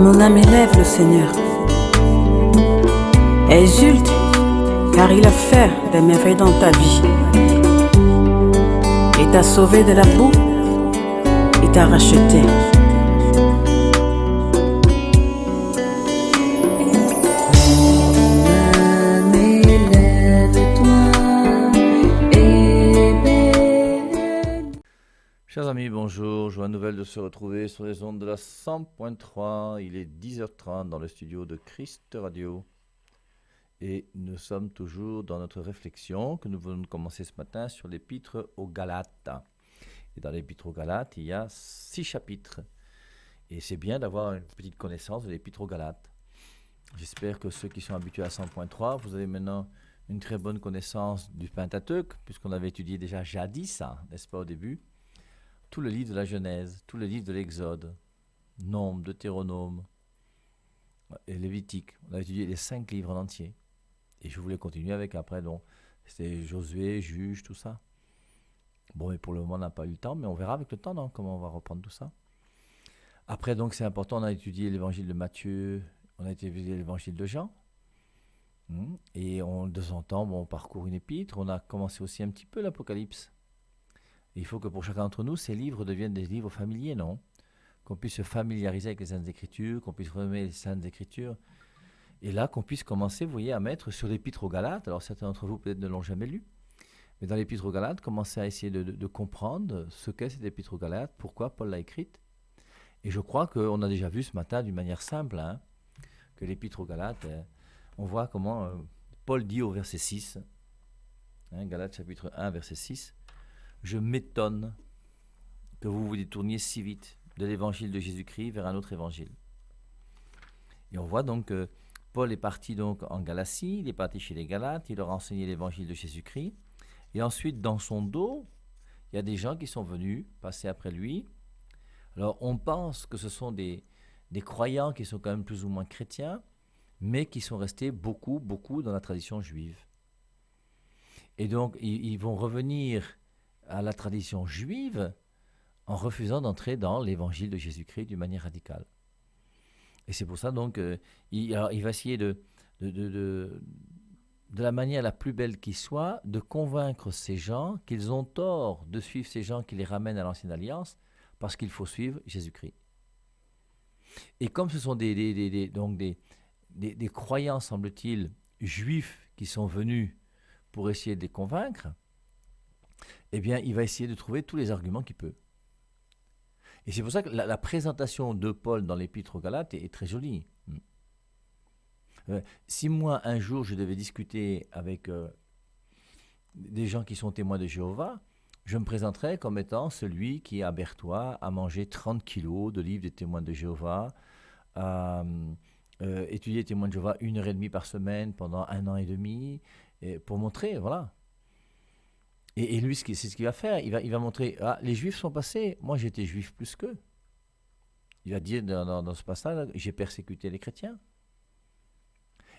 Mon âme élève le Seigneur. Exulte, car il a fait des merveilles dans ta vie. Il t'a sauvé de la boue, il t'a racheté. Chers amis, bonjour. Joie nouvelle de se retrouver sur les ondes de la 100.3. Il est 10h30 dans le studio de Christ Radio. Et nous sommes toujours dans notre réflexion que nous venons de commencer ce matin sur l'épître aux Galates. Et dans l'épître aux Galates, il y a 6 chapitres. Et c'est bien d'avoir une petite connaissance de l'épître aux Galates. J'espère que ceux qui sont habitués à 100.3, vous avez maintenant une très bonne connaissance du Pentateuque, puisqu'on avait étudié déjà jadis, n'est-ce pas, au début, tout le livre de la Genèse, tout le livre de l'Exode, Nombre, Deutéronome et Lévitique. On a étudié les 5 livres en entier. Et je voulais continuer avec après, donc, c'était Josué, Juge, tout ça. Bon, mais pour le moment, on n'a pas eu le temps, mais on verra avec le temps, non, comment on va reprendre tout ça. Après, donc, c'est important, on a étudié l'évangile de Matthieu, on a étudié l'évangile de Jean. Et de temps en temps, on parcourt une épître. On a commencé aussi un petit peu l'Apocalypse. Il faut que pour chacun d'entre nous, ces livres deviennent des livres familiers, non ? Qu'on puisse se familiariser avec les Saintes Écritures, qu'on puisse remettre les Saintes Écritures. Et là, qu'on puisse commencer, vous voyez, à mettre sur l'Épître aux Galates. Alors, certains d'entre vous, peut-être, ne l'ont jamais lu. Mais dans l'Épître aux Galates, commencer à essayer de comprendre ce qu'est cette Épître aux Galates, pourquoi Paul l'a écrite. Et je crois qu'on a déjà vu ce matin, d'une manière simple, que l'Épître aux Galates, on voit comment Paul dit au verset 6, Galates chapitre 1, verset 6, « Je m'étonne que vous vous détourniez si vite de l'évangile de Jésus-Christ vers un autre évangile. » Et on voit donc que Paul est parti donc en Galatie, il est parti chez les Galates, il leur a enseigné l'évangile de Jésus-Christ. Et ensuite, dans son dos, il y a des gens qui sont venus passer après lui. Alors, on pense que ce sont des croyants qui sont quand même plus ou moins chrétiens, mais qui sont restés beaucoup dans la tradition juive. Et donc, ils vont revenir à la tradition juive en refusant d'entrer dans l'évangile de Jésus-Christ d'une manière radicale. Et c'est pour ça donc il va essayer de la manière la plus belle qui soit, de convaincre ces gens qu'ils ont tort de suivre ces gens qui les ramènent à l'ancienne alliance, parce qu'il faut suivre Jésus-Christ. Et comme ce sont des croyants, semble-t-il, juifs qui sont venus pour essayer de les convaincre, eh bien, il va essayer de trouver tous les arguments qu'il peut. Et c'est pour ça que la présentation de Paul dans l'Épître aux Galates est très jolie. Si moi, un jour, je devais discuter avec des gens qui sont témoins de Jéhovah, je me présenterais comme étant celui qui, à Berthois, a mangé 30 kilos de livres des témoins de Jéhovah, a étudié les témoins de Jéhovah 1h30 par semaine pendant 1 an et demi, pour montrer, voilà. Et lui, c'est ce qu'il va faire. Il va montrer, les Juifs sont passés, moi j'étais Juif plus qu'eux. Il va dire dans ce passage, j'ai persécuté les chrétiens.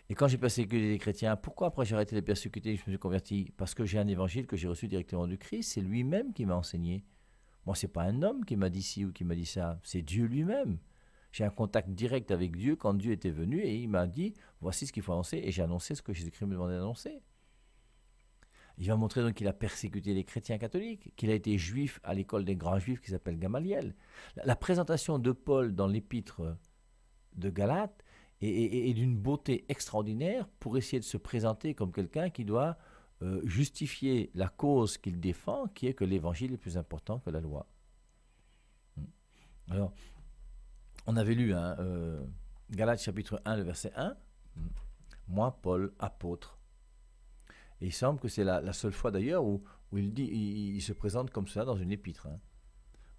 Et quand j'ai persécuté les chrétiens, pourquoi après j'ai arrêté de les persécuter et je me suis converti ? Parce que j'ai un évangile que j'ai reçu directement du Christ, c'est lui-même qui m'a enseigné. Moi, c'est pas un homme qui m'a dit ci ou qui m'a dit ça, c'est Dieu lui-même. J'ai un contact direct avec Dieu quand Dieu était venu et il m'a dit, voici ce qu'il faut annoncer, et j'ai annoncé ce que Jésus-Christ me demandait d'annoncer. Il va montrer donc qu'il a persécuté les chrétiens catholiques, qu'il a été juif à l'école des grands juifs qui s'appelle Gamaliel. La présentation de Paul dans l'épître de Galates est d'une beauté extraordinaire pour essayer de se présenter comme quelqu'un qui doit justifier la cause qu'il défend, qui est que l'évangile est plus important que la loi. Alors, on avait lu Galates chapitre 1, le verset 1. Moi, Paul, apôtre. Et il semble que c'est la seule fois d'ailleurs où il dit, il se présente comme cela dans une épître.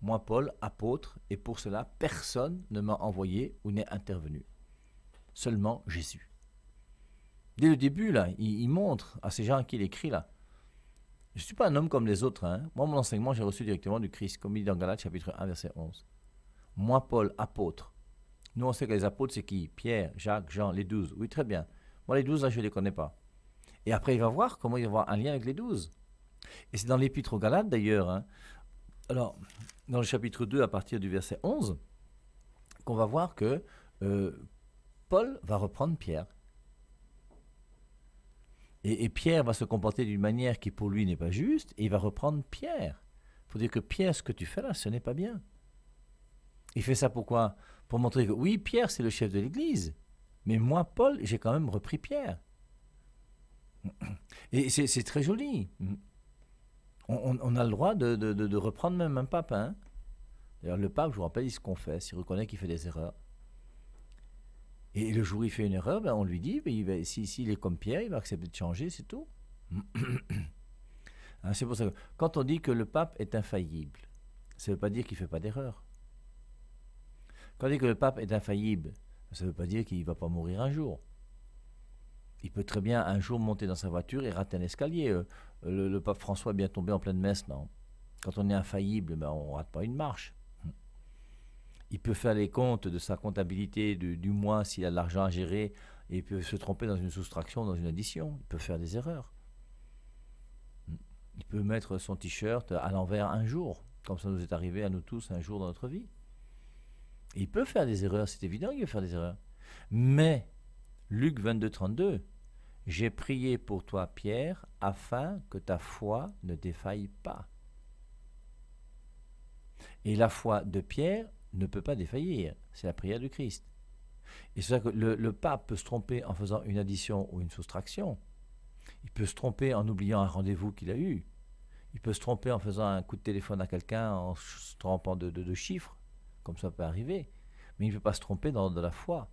Moi, Paul, apôtre, et pour cela, personne ne m'a envoyé ou n'est intervenu. Seulement Jésus. Dès le début, là, il montre à ces gens à qui il écrit, là, je ne suis pas un homme comme les autres. Moi, mon enseignement, j'ai reçu directement du Christ, comme il dit dans Galates chapitre 1, verset 11. Moi, Paul, apôtre. Nous, on sait que les apôtres, c'est qui ? Pierre, Jacques, Jean, les 12. Oui, très bien. Moi, les 12, là, je ne les connais pas. Et après, il va voir comment il va avoir un lien avec les 12. Et c'est dans l'Épître aux Galates, d'ailleurs. Alors, dans le chapitre 2, à partir du verset 11, qu'on va voir que euh, Paul va reprendre Pierre. Et Pierre va se comporter d'une manière qui pour lui n'est pas juste, et il va reprendre Pierre. Il faut dire que Pierre, ce que tu fais là, ce n'est pas bien. Il fait ça pourquoi? Pour montrer que oui, Pierre, c'est le chef de l'Église, mais moi, Paul, j'ai quand même repris Pierre. Et c'est très joli. On a le droit de reprendre même un pape. Hein. D'ailleurs, le pape, je vous rappelle, il se confesse, il reconnaît qu'il fait des erreurs. Et le jour où il fait une erreur, on lui dit, s'il est comme Pierre, il va accepter de changer, c'est tout. Hein, c'est pour ça que quand on dit que le pape est infaillible, ça ne veut pas dire qu'il ne fait pas d'erreur. Quand on dit que le pape est infaillible, ça ne veut pas dire qu'il ne va pas mourir un jour. Il peut très bien un jour monter dans sa voiture et rater un escalier. Le pape François est bien tombé en pleine messe, non? Quand on est infaillible, on ne rate pas une marche. Il peut faire les comptes de sa comptabilité du mois s'il a de l'argent à gérer et il peut se tromper dans une soustraction, dans une addition. Il peut faire des erreurs. Il peut mettre son t-shirt à l'envers un jour, comme ça nous est arrivé à nous tous un jour dans notre vie. Et il peut faire des erreurs, c'est évident qu'il peut faire des erreurs. Mais, Luc 22, 32, « J'ai prié pour toi, Pierre, afin que ta foi ne défaille pas. » Et la foi de Pierre ne peut pas défaillir, c'est la prière du Christ. Et c'est ça que le pape peut se tromper en faisant une addition ou une soustraction. Il peut se tromper en oubliant un rendez-vous qu'il a eu. Il peut se tromper en faisant un coup de téléphone à quelqu'un, en se trompant de chiffres, comme ça peut arriver. Mais il ne peut pas se tromper dans de la foi,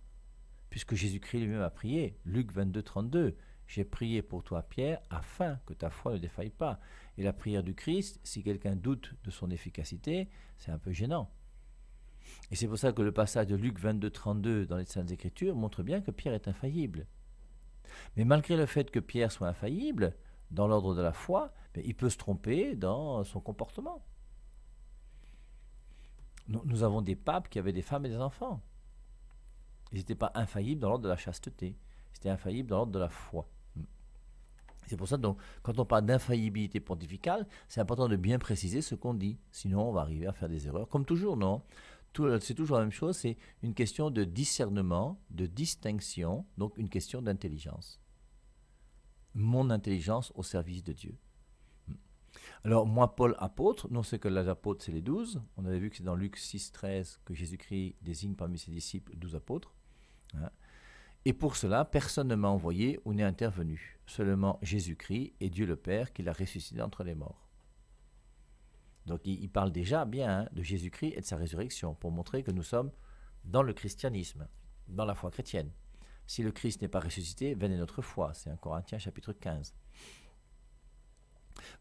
puisque Jésus-Christ lui-même a prié. Luc 22, 32, « J'ai prié pour toi, Pierre, afin que ta foi ne défaille pas. » Et la prière du Christ, si quelqu'un doute de son efficacité, c'est un peu gênant. Et c'est pour ça que le passage de Luc 22, 32 dans les Saintes Écritures montre bien que Pierre est infaillible. Mais malgré le fait que Pierre soit infaillible, dans l'ordre de la foi, il peut se tromper dans son comportement. Nous avons des papes qui avaient des femmes et des enfants. Ils n'étaient pas infaillibles dans l'ordre de la chasteté. Ils étaient infaillibles dans l'ordre de la foi. C'est pour ça que quand on parle d'infaillibilité pontificale, c'est important de bien préciser ce qu'on dit. Sinon, on va arriver à faire des erreurs. Comme toujours, non? C'est toujours la même chose. C'est une question de discernement, de distinction, donc une question d'intelligence. Mon intelligence au service de Dieu. Alors, moi, Paul, apôtre, non, c'est que les apôtres, c'est les 12. On avait vu que c'est dans Luc 6, 13 que Jésus-Christ désigne parmi ses disciples 12 apôtres. Hein. Et pour cela, personne ne m'a envoyé ou n'est intervenu. Seulement Jésus-Christ et Dieu le Père qui l'a ressuscité entre les morts. Donc il parle déjà bien de Jésus-Christ et de sa résurrection pour montrer que nous sommes dans le christianisme, dans la foi chrétienne. Si le Christ n'est pas ressuscité, vaine est notre foi. C'est 1 Corinthiens chapitre 15.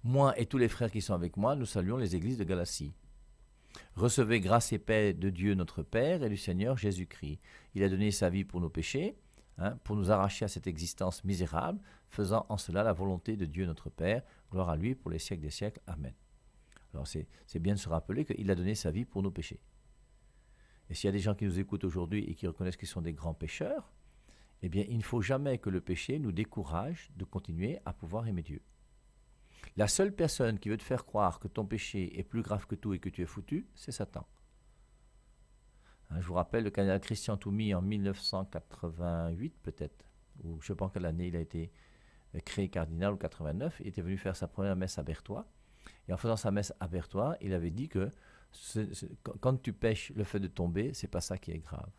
Moi et tous les frères qui sont avec moi, nous saluons les églises de Galatie. Recevez grâce et paix de Dieu notre Père et du Seigneur Jésus-Christ. Il a donné sa vie pour nos péchés, pour nous arracher à cette existence misérable, faisant en cela la volonté de Dieu notre Père. Gloire à lui pour les siècles des siècles. Amen. Alors c'est bien de se rappeler qu'il a donné sa vie pour nos péchés. Et s'il y a des gens qui nous écoutent aujourd'hui et qui reconnaissent qu'ils sont des grands pécheurs, eh bien il ne faut jamais que le péché nous décourage de continuer à pouvoir aimer Dieu. La seule personne qui veut te faire croire que ton péché est plus grave que tout et que tu es foutu, c'est Satan. Je vous rappelle le cardinal Christian Toumi en 1988 peut-être, ou je ne sais pas en quelle année il a été créé cardinal, ou 89, il était venu faire sa première messe à Berthois. Et en faisant sa messe à Berthois, il avait dit que quand tu pêches, le fait de tomber, c'est pas ça qui est grave.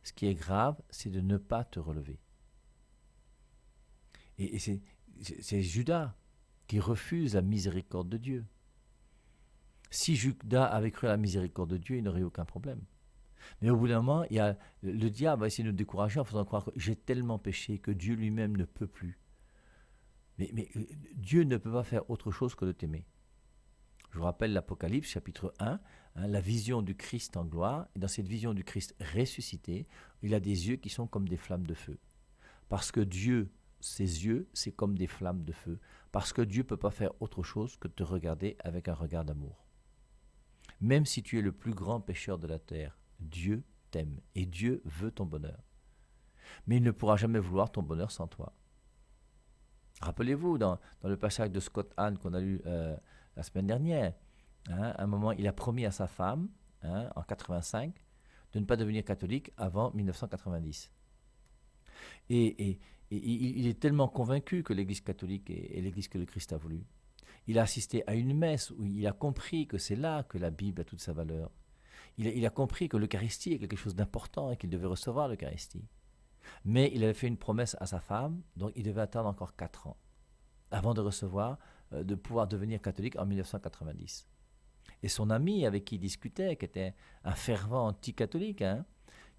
Ce qui est grave, c'est de ne pas te relever. Et c'est Judas qui refuse la miséricorde de Dieu. Si Judas avait cru à la miséricorde de Dieu, il n'aurait eu aucun problème. Mais au bout d'un moment, le diable va essayer de nous décourager en faisant croire que j'ai tellement péché que Dieu lui-même ne peut plus. Mais Dieu ne peut pas faire autre chose que de t'aimer. Je vous rappelle l'Apocalypse, chapitre 1, la vision du Christ en gloire. Et dans cette vision du Christ ressuscité, il a des yeux qui sont comme des flammes de feu. Parce que Dieu, ses yeux, c'est comme des flammes de feu. Parce que Dieu ne peut pas faire autre chose que de te regarder avec un regard d'amour. Même si tu es le plus grand pécheur de la terre, Dieu t'aime et Dieu veut ton bonheur. Mais il ne pourra jamais vouloir ton bonheur sans toi. Rappelez-vous, dans le passage de Scott Hahn qu'on a lu la semaine dernière, à un moment, il a promis à sa femme, en 85, de ne pas devenir catholique avant 1990. Et il est tellement convaincu que l'Église catholique est l'Église que le Christ a voulu. Il a assisté à une messe où il a compris que c'est là que la Bible a toute sa valeur. Il a compris que l'Eucharistie est quelque chose d'important et qu'il devait recevoir l'Eucharistie. Mais il avait fait une promesse à sa femme, donc il devait attendre encore 4 ans avant de recevoir, de pouvoir devenir catholique en 1990. Et son ami avec qui il discutait, qui était un fervent anti-catholique,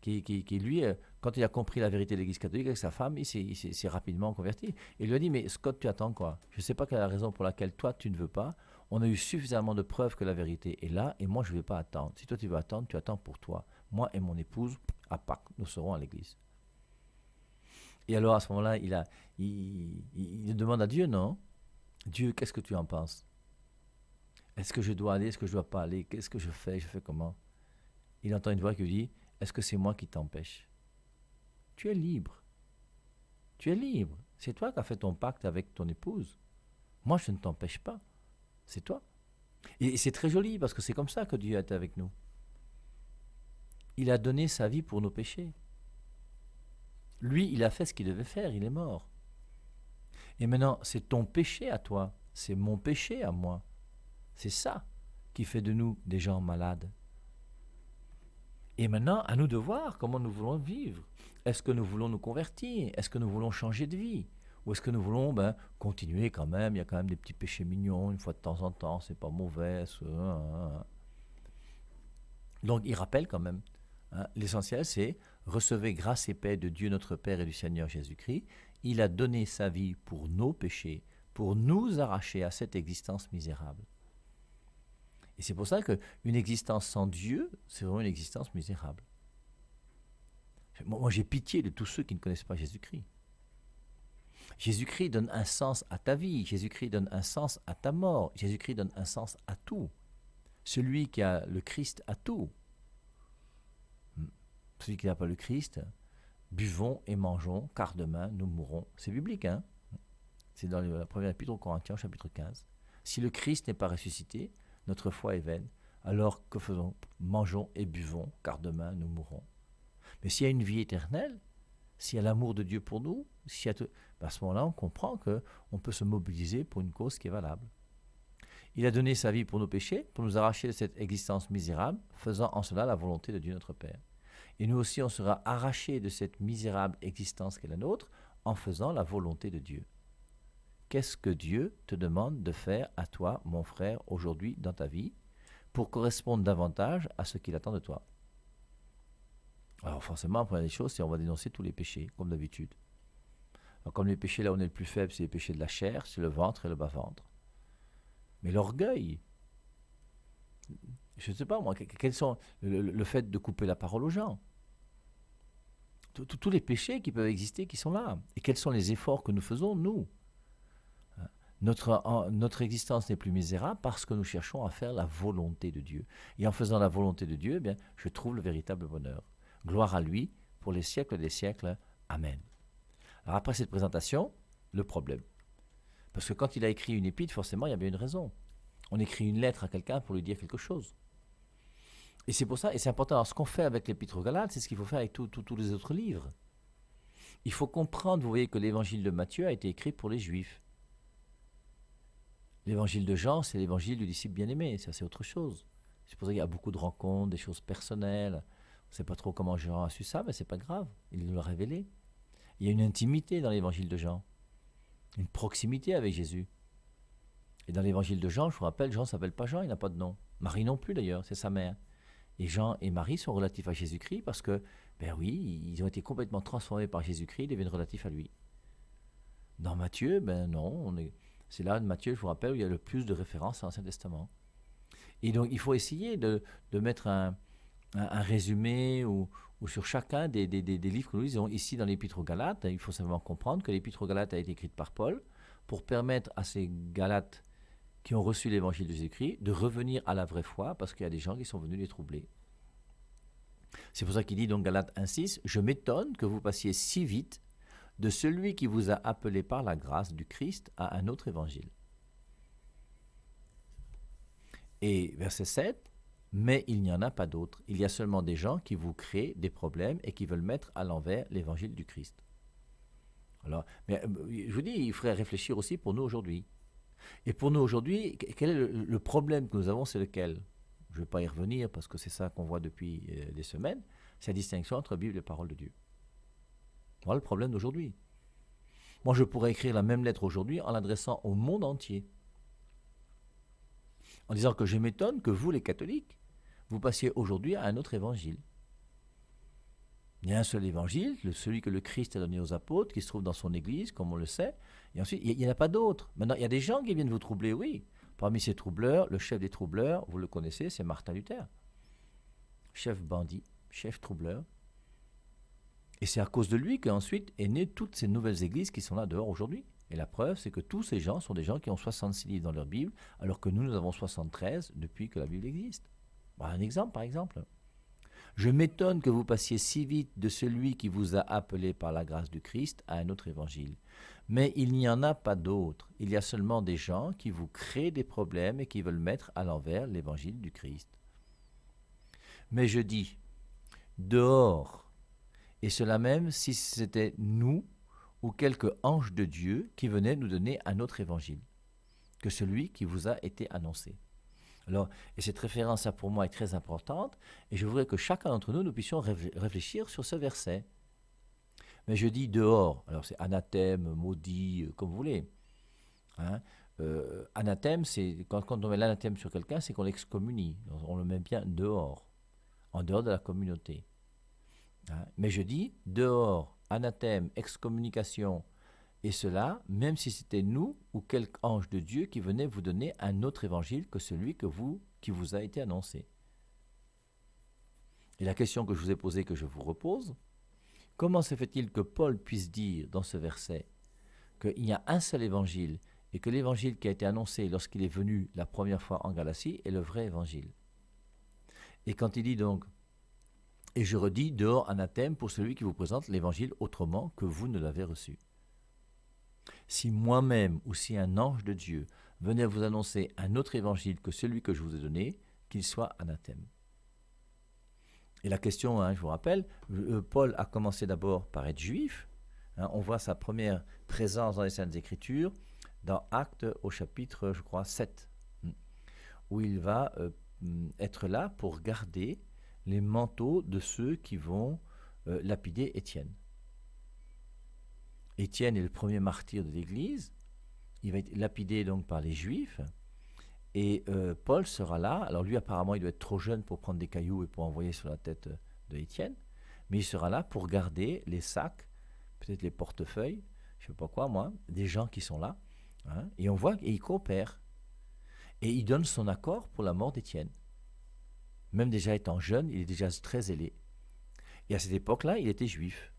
qui lui, quand il a compris la vérité de l'Église catholique avec sa femme, il s'est rapidement converti. Il lui a dit, mais Scott, tu attends quoi? Je ne sais pas quelle est la raison pour laquelle toi, tu ne veux pas. On a eu suffisamment de preuves que la vérité est là, et moi, je ne vais pas attendre. Si toi, tu veux attendre, tu attends pour toi. Moi et mon épouse, à Pâques, nous serons à l'église. Et alors, à ce moment-là, il demande à Dieu, non? Dieu, qu'est-ce que tu en penses? Est-ce que je dois aller? Est-ce que je ne dois pas aller? Qu'est-ce que je fais? Je fais comment? Il entend une voix qui lui dit, est-ce que c'est moi qui t'empêche? Tu es libre. Tu es libre. C'est toi qui as fait ton pacte avec ton épouse. Moi, je ne t'empêche pas. C'est toi. Et c'est très joli parce que c'est comme ça que Dieu est avec nous. Il a donné sa vie pour nos péchés. Lui, il a fait ce qu'il devait faire, il est mort. Et maintenant, c'est ton péché à toi, c'est mon péché à moi. C'est ça qui fait de nous des gens malades. Et maintenant, à nous de voir comment nous voulons vivre. Est-ce que nous voulons nous convertir? Est-ce que nous voulons changer de vie? Ou est-ce que nous voulons continuer quand même? Il y a quand même des petits péchés mignons, une fois de temps en temps, c'est pas mauvais. Donc il rappelle quand même, l'essentiel c'est recevez grâce et paix de Dieu notre Père et du Seigneur Jésus-Christ. Il a donné sa vie pour nos péchés, pour nous arracher à cette existence misérable. Et c'est pour ça qu'une existence sans Dieu, c'est vraiment une existence misérable. Moi, j'ai pitié de tous ceux qui ne connaissent pas Jésus-Christ. Jésus-Christ donne un sens à ta vie, Jésus-Christ donne un sens à ta mort, Jésus-Christ donne un sens à tout. Celui qui a le Christ a tout. Celui qui n'a pas le Christ, buvons et mangeons, car demain nous mourrons. C'est biblique, hein? C'est dans la première épître aux Corinthiens, chapitre 15. Si le Christ n'est pas ressuscité, notre foi est vaine. Alors que faisons? Mangeons et buvons, car demain nous mourrons. Mais s'il y a une vie éternelle, s'il y a l'amour de Dieu pour nous, à ce moment-là, on comprend qu'on peut se mobiliser pour une cause qui est valable. Il a donné sa vie pour nos péchés, pour nous arracher de cette existence misérable, faisant en cela la volonté de Dieu notre Père. Et nous aussi, on sera arrachés de cette misérable existence qui est la nôtre, en faisant la volonté de Dieu. Qu'est-ce que Dieu te demande de faire à toi, mon frère, aujourd'hui dans ta vie, pour correspondre davantage à ce qu'il attend de toi? Alors forcément, la première des choses, c'est on va dénoncer tous les péchés, comme d'habitude. Alors, comme les péchés, là où on est le plus faible, c'est les péchés de la chair, c'est le ventre et le bas-ventre. Mais l'orgueil, je ne sais pas moi, quels sont le fait de couper la parole aux gens, tous les péchés qui peuvent exister, qui sont là. Et quels sont les efforts que nous faisons, nous? Notre existence n'est plus misérable parce que nous cherchons à faire la volonté de Dieu. Et en faisant la volonté de Dieu, je trouve le véritable bonheur. Gloire à lui pour les siècles des siècles. Amen. Alors après cette présentation, le problème. Parce que quand il a écrit une épître, forcément, il y a bien une raison. On écrit une lettre à quelqu'un pour lui dire quelque chose. Et c'est pour ça, et c'est important. Alors ce qu'on fait avec l'épître aux Galates, c'est ce qu'il faut faire avec tous les autres livres. Il faut comprendre, vous voyez, que l'évangile de Matthieu a été écrit pour les Juifs. L'évangile de Jean, c'est l'évangile du disciple bien-aimé, ça c'est autre chose. C'est pour ça qu'il y a beaucoup de rencontres, des choses personnelles. On ne sait pas trop comment Jean a su ça, mais c'est pas grave, il nous l'a révélé. Il y a une intimité dans l'évangile de Jean, une proximité avec Jésus. Et dans l'évangile de Jean, je vous rappelle, Jean ne s'appelle pas Jean, il n'a pas de nom. Marie non plus d'ailleurs, c'est sa mère. Et Jean et Marie sont relatifs à Jésus-Christ parce que, ils ont été complètement transformés par Jésus-Christ, ils deviennent relatifs à lui. Dans Matthieu, non, c'est là, Matthieu, je vous rappelle, où il y a le plus de références à l'Ancien Testament. Et donc, il faut essayer de mettre un résumé ou sur chacun des livres que nous lisons. Ici, dans l'Épître aux Galates, il faut simplement comprendre que l'Épître aux Galates a été écrite par Paul pour permettre à ces Galates qui ont reçu l'Évangile de Jésus-Christ de revenir à la vraie foi parce qu'il y a des gens qui sont venus les troubler. C'est pour ça qu'il dit donc Galates 1,6 « Je m'étonne que vous passiez si vite de celui qui vous a appelé par la grâce du Christ à un autre évangile. » Et verset 7, Mais il n'y en a pas d'autres. Il y a seulement des gens qui vous créent des problèmes et qui veulent mettre à l'envers l'évangile du Christ. Alors, mais je vous dis, il faudrait réfléchir aussi pour nous aujourd'hui. Et pour nous aujourd'hui, quel est le problème que nous avons, c'est lequel? Je ne vais pas y revenir parce que c'est ça qu'on voit depuis des semaines, c'est la distinction entre Bible et parole de Dieu. Voilà le problème d'aujourd'hui. Moi, je pourrais écrire la même lettre aujourd'hui en l'adressant au monde entier. En disant que je m'étonne que vous, les catholiques, vous passiez aujourd'hui à un autre évangile. Il y a un seul évangile, celui que le Christ a donné aux apôtres, qui se trouve dans son église, comme on le sait. Et ensuite, il n'y en a pas d'autres. Maintenant, il y a des gens qui viennent vous troubler, oui. Parmi ces troubleurs, le chef des troubleurs, vous le connaissez, c'est Martin Luther. Chef bandit, chef troubleur. Et c'est à cause de lui qu'ensuite est née toutes ces nouvelles églises qui sont là dehors aujourd'hui. Et la preuve, c'est que tous ces gens sont des gens qui ont 66 livres dans leur Bible, alors que nous avons 73 depuis que la Bible existe. Voilà un exemple, par exemple. Je m'étonne que vous passiez si vite de celui qui vous a appelé par la grâce du Christ à un autre évangile. Mais il n'y en a pas d'autre. Il y a seulement des gens qui vous créent des problèmes et qui veulent mettre à l'envers l'évangile du Christ. Mais je dis, dehors, et cela même si c'était nous ou quelque ange de Dieu qui venait nous donner un autre évangile que celui qui vous a été annoncé. Alors, et cette référence-là pour moi est très importante, et je voudrais que chacun d'entre nous puissions réfléchir sur ce verset. Mais je dis dehors, alors c'est anathème, maudit, comme vous voulez. Hein? Anathème, c'est quand on met l'anathème sur quelqu'un, c'est qu'on l'excommunie. On le met bien dehors, en dehors de la communauté. Hein? Mais je dis dehors, anathème, excommunication, et cela, même si c'était nous ou quelque ange de Dieu qui venait vous donner un autre évangile que celui qui vous a été annoncé. Et la question que je vous ai posée, que je vous repose, comment se fait-il que Paul puisse dire dans ce verset qu'il y a un seul évangile et que l'évangile qui a été annoncé lorsqu'il est venu la première fois en Galatie est le vrai évangile? Et quand il dit donc, et je redis, dehors anathème pour celui qui vous présente l'évangile autrement que vous ne l'avez reçu. Si moi-même ou si un ange de Dieu venait vous annoncer un autre évangile que celui que je vous ai donné, qu'il soit anathème. Et la question, je vous rappelle, Paul a commencé d'abord par être juif. On voit sa première présence dans les Saintes Écritures, dans Actes au chapitre, je crois, 7, où il va être là pour garder les manteaux de ceux qui vont lapider Étienne. Étienne est le premier martyr de l'Église. Il va être lapidé donc par les Juifs. Et Paul sera là. Alors lui, apparemment, il doit être trop jeune pour prendre des cailloux et pour envoyer sur la tête de Étienne. Mais il sera là pour garder les sacs, peut-être les portefeuilles, je ne sais pas quoi, moi, des gens qui sont là. Hein, et on voit qu'il coopère. Et il donne son accord pour la mort d'Étienne. Même déjà étant jeune, il est déjà très zélé. Et à cette époque-là, il était juif.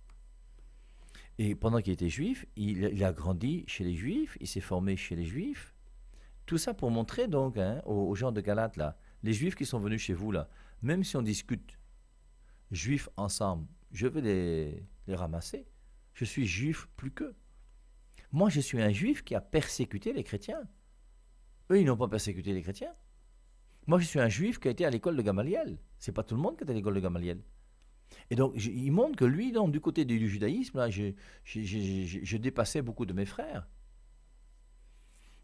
Et pendant qu'il était juif, il a grandi chez les juifs, il s'est formé chez les juifs. Tout ça pour montrer donc aux gens de Galate, là, les juifs qui sont venus chez vous, là, même si on discute juifs ensemble, je vais les ramasser. Je suis juif plus qu'eux. Moi, je suis un juif qui a persécuté les chrétiens. Eux, ils n'ont pas persécuté les chrétiens. Moi, je suis un juif qui a été à l'école de Gamaliel. C'est pas tout le monde qui est à l'école de Gamaliel. Et donc, il montre que lui, donc, du côté du judaïsme, là, je dépassais beaucoup de mes frères.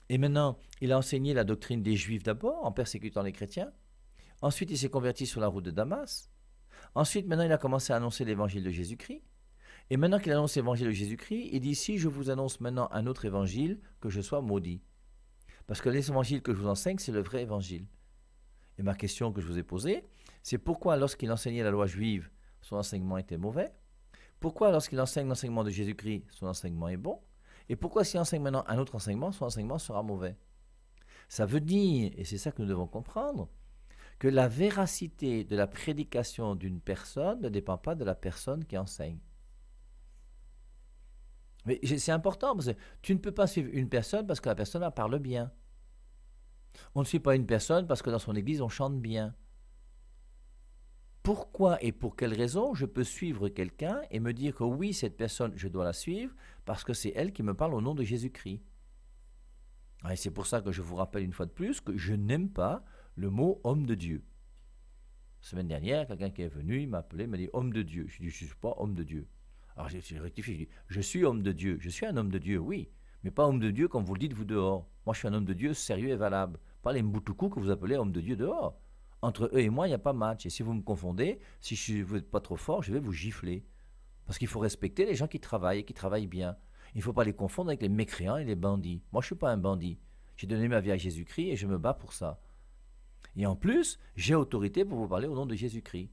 Et maintenant, il a enseigné la doctrine des Juifs d'abord, en persécutant les chrétiens. Ensuite, il s'est converti sur la route de Damas. Ensuite, maintenant, il a commencé à annoncer l'évangile de Jésus-Christ. Et maintenant qu'il annonce l'évangile de Jésus-Christ, il dit, si je vous annonce maintenant un autre évangile, que je sois maudit. Parce que l'évangile que je vous enseigne, c'est le vrai évangile. Et ma question que je vous ai posée, c'est pourquoi lorsqu'il enseignait la loi juive, son enseignement était mauvais? Pourquoi lorsqu'il enseigne l'enseignement de Jésus-Christ, son enseignement est bon? Et pourquoi s'il enseigne maintenant un autre enseignement, son enseignement sera mauvais? Ça veut dire, et c'est ça que nous devons comprendre, que la véracité de la prédication d'une personne ne dépend pas de la personne qui enseigne. Mais c'est important, parce que tu ne peux pas suivre une personne parce que la personne en parle bien. On ne suit pas une personne parce que dans son église on chante bien. Pourquoi et pour quelle raison je peux suivre quelqu'un et me dire que oui, cette personne, je dois la suivre parce que c'est elle qui me parle au nom de Jésus-Christ? Et c'est pour ça que je vous rappelle une fois de plus que je n'aime pas le mot homme de Dieu. Semaine dernière, quelqu'un qui est venu, il m'a appelé, il m'a dit homme de Dieu. Je lui ai dit, je ne suis pas homme de Dieu. Alors j'ai rectifié, je dis, je suis homme de Dieu. Je suis un homme de Dieu, oui, mais pas homme de Dieu comme vous le dites vous dehors. Moi, je suis un homme de Dieu sérieux et valable. Pas les mboutoukous que vous appelez homme de Dieu dehors. Entre eux et moi, il n'y a pas match. Et si vous me confondez, si vous n'êtes pas trop fort, je vais vous gifler. Parce qu'il faut respecter les gens qui travaillent et qui travaillent bien. Il ne faut pas les confondre avec les mécréants et les bandits. Moi, je ne suis pas un bandit. J'ai donné ma vie à Jésus-Christ et je me bats pour ça. Et en plus, j'ai autorité pour vous parler au nom de Jésus-Christ.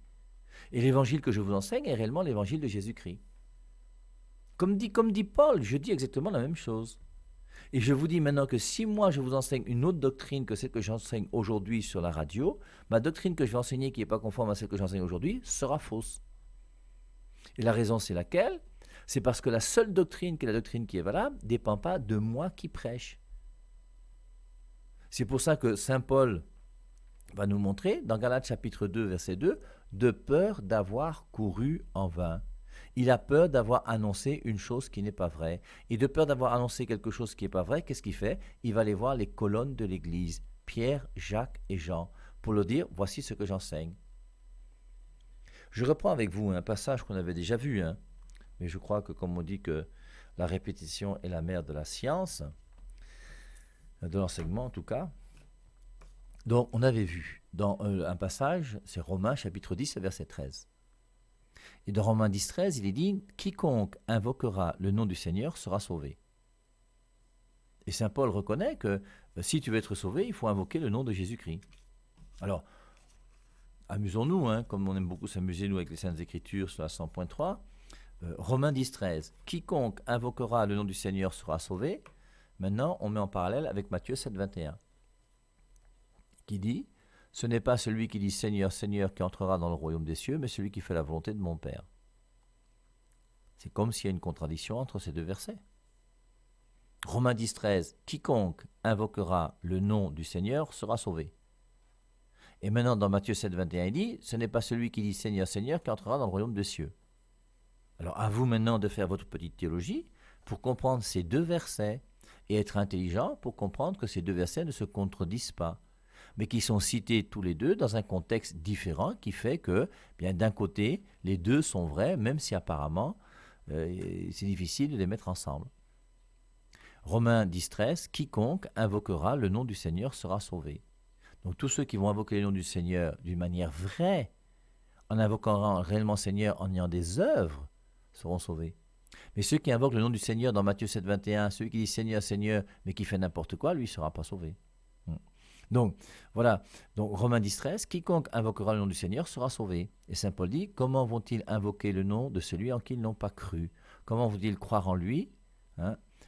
Et l'évangile que je vous enseigne est réellement l'évangile de Jésus-Christ. Comme dit Paul, je dis exactement la même chose. Et je vous dis maintenant que si moi je vous enseigne une autre doctrine que celle que j'enseigne aujourd'hui sur la radio, ma doctrine que je vais enseigner qui n'est pas conforme à celle que j'enseigne aujourd'hui sera fausse. Et la raison c'est laquelle? C'est parce que la seule doctrine qui est la doctrine qui est valable ne dépend pas de moi qui prêche. C'est pour ça que Saint Paul va nous montrer, dans Galates chapitre 2, verset 2, de peur d'avoir couru en vain. Il a peur d'avoir annoncé une chose qui n'est pas vraie. Et de peur d'avoir annoncé quelque chose qui n'est pas vrai, qu'est-ce qu'il fait? Il va aller voir les colonnes de l'Église, Pierre, Jacques et Jean, pour leur dire, voici ce que j'enseigne. Je reprends avec vous un passage qu'on avait déjà vu, mais je crois que comme on dit que la répétition est la mère de la science, de l'enseignement en tout cas, donc on avait vu dans un passage, c'est Romains chapitre 10, verset 13. Et dans Romains 10, 13, il est dit « Quiconque invoquera le nom du Seigneur sera sauvé ». Et Saint Paul reconnaît que si tu veux être sauvé, il faut invoquer le nom de Jésus-Christ. Alors, amusons-nous, comme on aime beaucoup s'amuser, nous, avec les Saintes Écritures sur la 100.3. Romains 10, 13. « Quiconque invoquera le nom du Seigneur sera sauvé ». Maintenant, on met en parallèle avec Matthieu 7, 21. Qui dit « Ce n'est pas celui qui dit Seigneur, Seigneur qui entrera dans le royaume des cieux, mais celui qui fait la volonté de mon Père. » C'est comme s'il y a une contradiction entre ces deux versets. Romains 10, 13. « Quiconque invoquera le nom du Seigneur sera sauvé. » Et maintenant, dans Matthieu 7, 21, il dit « Ce n'est pas celui qui dit Seigneur, Seigneur qui entrera dans le royaume des cieux. » Alors, à vous maintenant de faire votre petite théologie pour comprendre ces deux versets et être intelligent pour comprendre que ces deux versets ne se contredisent pas, mais qui sont cités tous les deux dans un contexte différent qui fait que, bien d'un côté, les deux sont vrais, même si apparemment c'est difficile de les mettre ensemble. Romains 10, 13, « Quiconque invoquera le nom du Seigneur sera sauvé. » Donc tous ceux qui vont invoquer le nom du Seigneur d'une manière vraie, en invoquant réellement Seigneur, en ayant des œuvres, seront sauvés. Mais ceux qui invoquent le nom du Seigneur dans Matthieu 7, 21, celui qui dit Seigneur, Seigneur, mais qui fait n'importe quoi, lui ne sera pas sauvé. Donc, voilà. Donc, Romains 10, 13, « Quiconque invoquera le nom du Seigneur sera sauvé. » Et Saint Paul dit, comment vont-ils invoquer le nom de celui en qui ils n'ont pas cru? Comment vont-ils croire en lui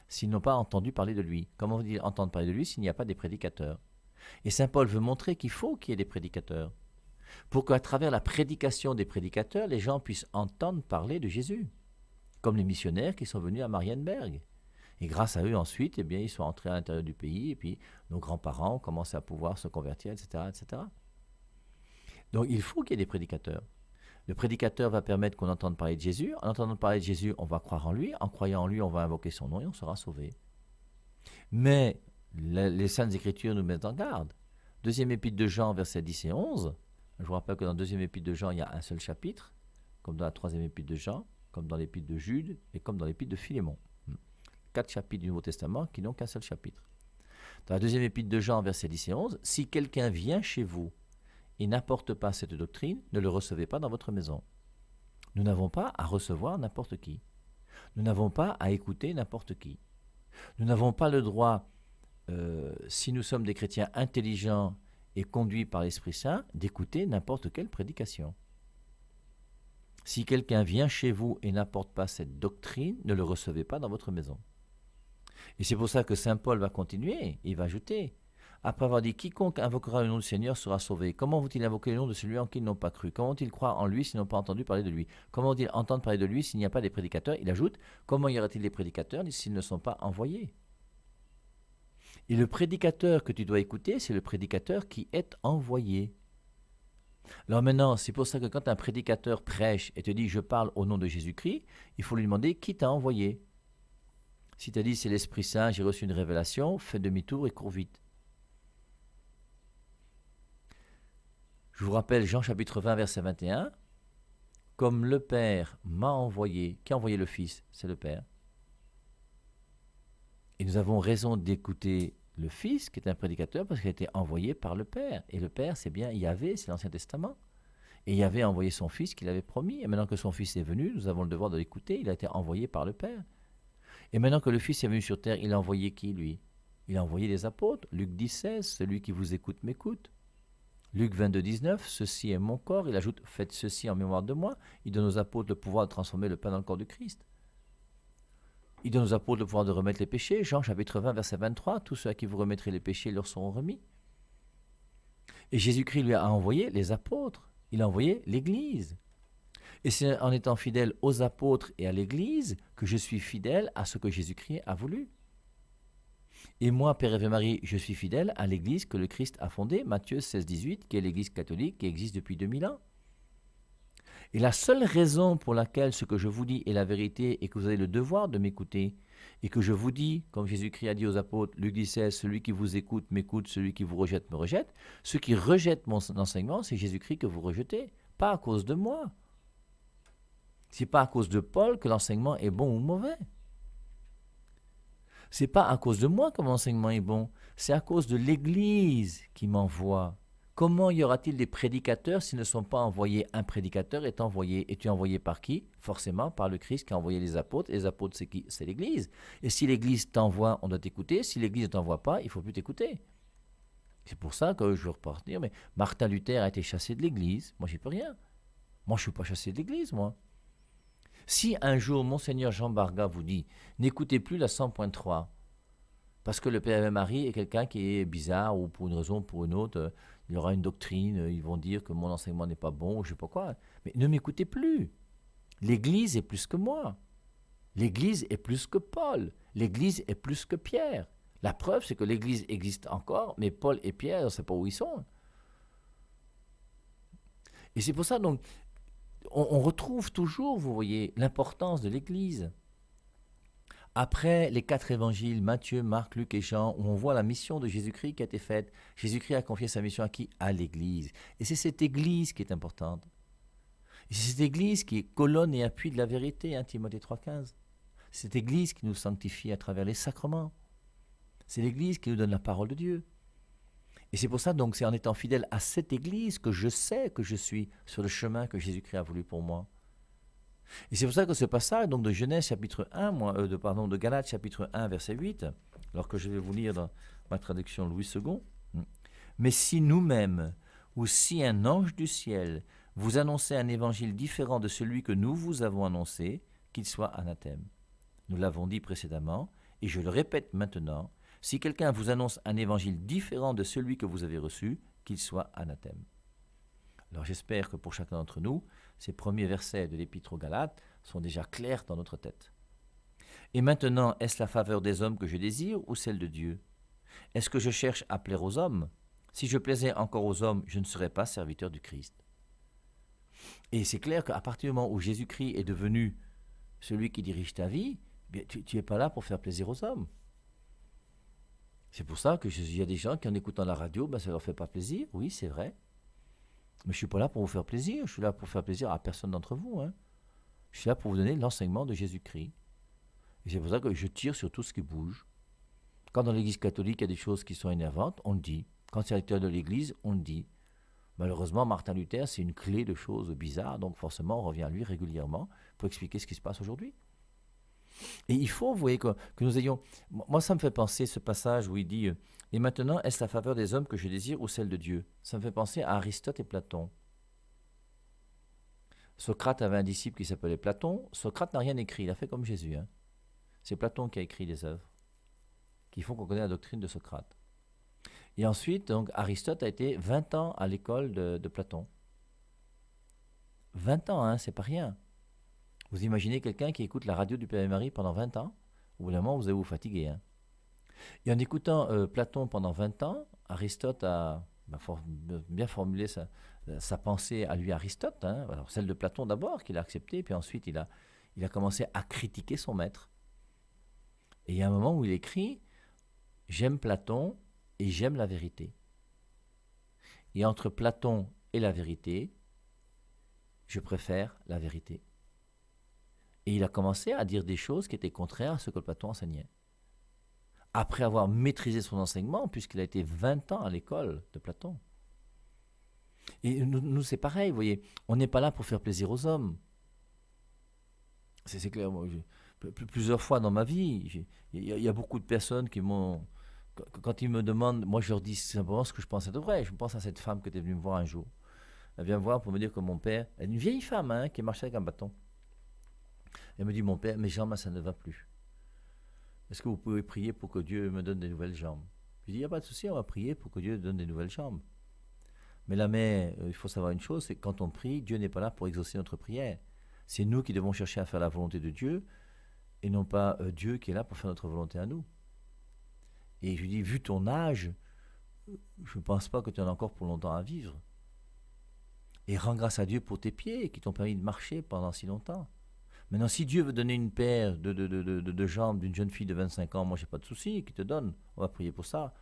s'ils n'ont pas entendu parler de lui? Comment vont-ils entendre parler de lui s'il n'y a pas des prédicateurs? Et Saint Paul veut montrer qu'il faut qu'il y ait des prédicateurs, pour qu'à travers la prédication des prédicateurs, les gens puissent entendre parler de Jésus, comme les missionnaires qui sont venus à Marienberg. Et grâce à eux, ensuite, eh bien, ils sont entrés à l'intérieur du pays, et puis nos grands-parents ont commencé à pouvoir se convertir, etc., etc. Donc, il faut qu'il y ait des prédicateurs. Le prédicateur va permettre qu'on entende parler de Jésus. En entendant parler de Jésus, on va croire en lui. En croyant en lui, on va invoquer son nom et on sera sauvé. Mais les Saintes Écritures nous mettent en garde. Deuxième épître de Jean, versets 10 et 11. Je vous rappelle que dans le deuxième épître de Jean, il y a un seul chapitre, comme dans la troisième épître de Jean, comme dans l'épître de Jude et comme dans l'épître de Philémon. 4 chapitres du Nouveau Testament qui n'ont qu'un seul chapitre. Dans la deuxième épître de Jean, versets 10 et 11, « Si quelqu'un vient chez vous et n'apporte pas cette doctrine, ne le recevez pas dans votre maison. » Nous n'avons pas à recevoir n'importe qui. Nous n'avons pas à écouter n'importe qui. Nous n'avons pas le droit, si nous sommes des chrétiens intelligents et conduits par l'Esprit Saint, d'écouter n'importe quelle prédication. Si quelqu'un vient chez vous et n'apporte pas cette doctrine, ne le recevez pas dans votre maison. Et c'est pour ça que Saint Paul va continuer, il va ajouter, après avoir dit « Quiconque invoquera le nom du Seigneur sera sauvé ». Comment vont-ils invoquer le nom de celui en qui ils n'ont pas cru? Comment vont-ils croire en lui s'ils n'ont pas entendu parler de lui? Comment vont-ils entendre parler de lui s'il n'y a pas des prédicateurs? Il ajoute « Comment y aura-t-il des prédicateurs s'ils ne sont pas envoyés ?» Et le prédicateur que tu dois écouter, c'est le prédicateur qui est envoyé. Alors maintenant, c'est pour ça que quand un prédicateur prêche et te dit « Je parle au nom de Jésus-Christ », il faut lui demander « Qui t'a envoyé ?» Si tu as dit « C'est l'Esprit Saint, j'ai reçu une révélation », fais demi-tour et cours vite. Je vous rappelle Jean chapitre 20, verset 21. Comme le Père m'a envoyé, qui a envoyé le Fils? C'est le Père. Et nous avons raison d'écouter le Fils, qui est un prédicateur, parce qu'il a été envoyé par le Père. Et le Père, c'est bien Yahvé, c'est l'Ancien Testament. Et Yahvé a envoyé son Fils qu'il avait promis. Et maintenant que son Fils est venu, nous avons le devoir de l'écouter. Il a été envoyé par le Père. Et maintenant que le Fils est venu sur terre, il a envoyé qui, lui? Il a envoyé les apôtres. Luc 10, 16, celui qui vous écoute m'écoute. Luc 22, 19, ceci est mon corps. Il ajoute, faites ceci en mémoire de moi. Il donne aux apôtres le pouvoir de transformer le pain dans le corps du Christ. Il donne aux apôtres le pouvoir de remettre les péchés. Jean chapitre 20, verset 23, tous ceux à qui vous remettrez les péchés leur seront remis. Et Jésus-Christ lui a envoyé les apôtres. Il a envoyé l'Église. Et c'est en étant fidèle aux apôtres et à l'Église que je suis fidèle à ce que Jésus-Christ a voulu. Et moi, Père et Marie, je suis fidèle à l'Église que le Christ a fondée, Matthieu 16, 18, qui est l'Église catholique qui existe depuis 2000 ans. Et la seule raison pour laquelle ce que je vous dis est la vérité et que vous avez le devoir de m'écouter, et que je vous dis, comme Jésus-Christ a dit aux apôtres, Luc 16, celui qui vous écoute m'écoute, celui qui vous rejette me rejette, ceux qui rejettent mon enseignement, c'est Jésus-Christ que vous rejetez, pas à cause de moi. C'est pas à cause de Paul que l'enseignement est bon ou mauvais. C'est pas à cause de moi que mon enseignement est bon, c'est à cause de l'Église qui m'envoie. Comment y aura-t-il des prédicateurs s'ils ne sont pas envoyés? Un prédicateur est envoyé. Es-tu envoyé par qui? Forcément par le Christ qui a envoyé les apôtres. Et les apôtres, c'est qui? C'est l'Église. Et si l'Église t'envoie, on doit t'écouter. Si l'Église ne t'envoie pas, il ne faut plus t'écouter. C'est pour ça que je veux repartir. Mais Martin Luther a été chassé de l'Église. Moi, j'y peux rien. Moi, je ne suis pas chassé de l'Église, moi. Si un jour, Monseigneur Jean Barga vous dit, n'écoutez plus la 100.3, parce que le Père et Marie est quelqu'un qui est bizarre, ou pour une raison ou pour une autre, il y aura une doctrine, ils vont dire que mon enseignement n'est pas bon, ou je ne sais pas quoi. Mais ne m'écoutez plus. L'Église est plus que moi. L'Église est plus que Paul. L'Église est plus que Pierre. La preuve, c'est que l'Église existe encore, mais Paul et Pierre, on ne sait pas où ils sont. Et c'est pour ça, donc, on retrouve toujours, vous voyez, l'importance de l'Église. Après les 4 évangiles, Matthieu, Marc, Luc et Jean, où on voit la mission de Jésus-Christ qui a été faite, Jésus-Christ a confié sa mission à qui? À l'Église. Et c'est cette Église qui est importante. Et c'est cette Église qui est colonne et appui de la vérité, hein, Timothée 3,15. C'est cette Église qui nous sanctifie à travers les sacrements. C'est l'Église qui nous donne la parole de Dieu. Et c'est pour ça, donc, c'est en étant fidèle à cette Église que je sais que je suis sur le chemin que Jésus-Christ a voulu pour moi. Et c'est pour ça que ce passage donc de Genèse chapitre 1, de Galates chapitre 1 verset 8, alors que je vais vous lire dans ma traduction Louis II, mais si nous-mêmes ou si un ange du ciel vous annonçait un évangile différent de celui que nous vous avons annoncé, qu'il soit anathème. Nous l'avons dit précédemment et je le répète maintenant, si quelqu'un vous annonce un évangile différent de celui que vous avez reçu, qu'il soit anathème. Alors j'espère que pour chacun d'entre nous, ces premiers versets de l'Épître aux Galates sont déjà clairs dans notre tête. Et maintenant, est-ce la faveur des hommes que je désire ou celle de Dieu? Est-ce que je cherche à plaire aux hommes? Si je plaisais encore aux hommes, je ne serais pas serviteur du Christ. Et c'est clair qu'à partir du moment où Jésus-Christ est devenu celui qui dirige ta vie, bien, tu n'es pas là pour faire plaisir aux hommes. C'est pour ça qu'il y a des gens qui en écoutant la radio, ça ne leur fait pas plaisir. Oui, c'est vrai. Mais je ne suis pas là pour vous faire plaisir, je suis là pour faire plaisir à personne d'entre vous. Je suis là pour vous donner l'enseignement de Jésus-Christ. Et c'est pour ça que je tire sur tout ce qui bouge. Quand dans l'Église catholique, il y a des choses qui sont énervantes, on le dit. Quand c'est à l'intérieur de l'Église, on le dit. Malheureusement, Martin Luther, c'est une clé de choses bizarres, donc forcément, on revient à lui régulièrement pour expliquer ce qui se passe aujourd'hui. Et il faut, vous voyez, que nous ayons... Moi, ça me fait penser, ce passage où il dit « Et maintenant, est-ce la faveur des hommes que je désire ou celle de Dieu ?» Ça me fait penser à Aristote et Platon. Socrate avait un disciple qui s'appelait Platon. Socrate n'a rien écrit, il a fait comme Jésus. C'est Platon qui a écrit les œuvres qui font qu'on connaît la doctrine de Socrate. Et ensuite, donc, Aristote a été 20 ans à l'école de Platon. 20 ans, c'est pas rien. Vous imaginez quelqu'un qui écoute la radio du Père et Marie pendant 20 ans? Au bout d'un moment, vous allez vous fatiguer. Et en écoutant Platon pendant 20 ans, Aristote a bien formulé sa pensée à lui, Aristote. Alors, celle de Platon d'abord, qu'il a acceptée, puis ensuite il a commencé à critiquer son maître. Et il y a un moment où il écrit « J'aime Platon et j'aime la vérité. » Et entre Platon et la vérité, je préfère la vérité. Et il a commencé à dire des choses qui étaient contraires à ce que Platon enseignait. Après avoir maîtrisé son enseignement, puisqu'il a été 20 ans à l'école de Platon. Et nous c'est pareil, vous voyez, on n'est pas là pour faire plaisir aux hommes. C'est clair, moi, plusieurs fois dans ma vie, il y a beaucoup de personnes qui m'ont... Quand ils me demandent, moi je leur dis simplement ce que je pense être vrai. Je pense à cette femme qui était venue me voir un jour. Elle vient me voir pour me dire que mon père, elle est une vieille femme qui marchait avec un bâton. Elle me dit, mon père, mes jambes, ça ne va plus. Est-ce que vous pouvez prier pour que Dieu me donne des nouvelles jambes? Je dis, il n'y a pas de souci, on va prier pour que Dieu donne des nouvelles jambes. Mais là, il faut savoir une chose, c'est que quand on prie, Dieu n'est pas là pour exaucer notre prière. C'est nous qui devons chercher à faire la volonté de Dieu, et non pas Dieu qui est là pour faire notre volonté à nous. Et je lui dis, vu ton âge, je ne pense pas que tu en as encore pour longtemps à vivre. Et rends grâce à Dieu pour tes pieds qui t'ont permis de marcher pendant si longtemps. Maintenant, si Dieu veut donner une paire de jambes d'une jeune fille de 25 ans, moi, je n'ai pas de souci, qu'il te donne. On va prier pour ça.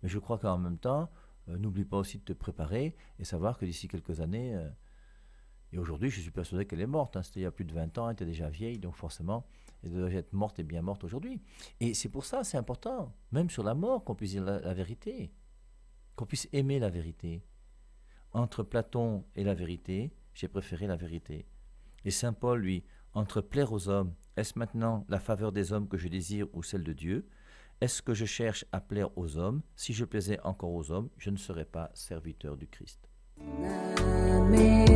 Mais je crois qu'en même temps, n'oublie pas aussi de te préparer et savoir que d'ici quelques années, et aujourd'hui, je suis persuadé qu'elle est morte. C'était il y a plus de 20 ans, elle était déjà vieille, donc forcément, elle doit être morte et bien morte aujourd'hui. Et c'est pour ça, c'est important, même sur la mort, qu'on puisse dire la vérité, qu'on puisse aimer la vérité. Entre Platon et la vérité, j'ai préféré la vérité. Et saint Paul, lui, entre plaire aux hommes, est-ce maintenant la faveur des hommes que je désire ou celle de Dieu? Est-ce que je cherche à plaire aux hommes? Si je plaisais encore aux hommes, je ne serais pas serviteur du Christ. Amen.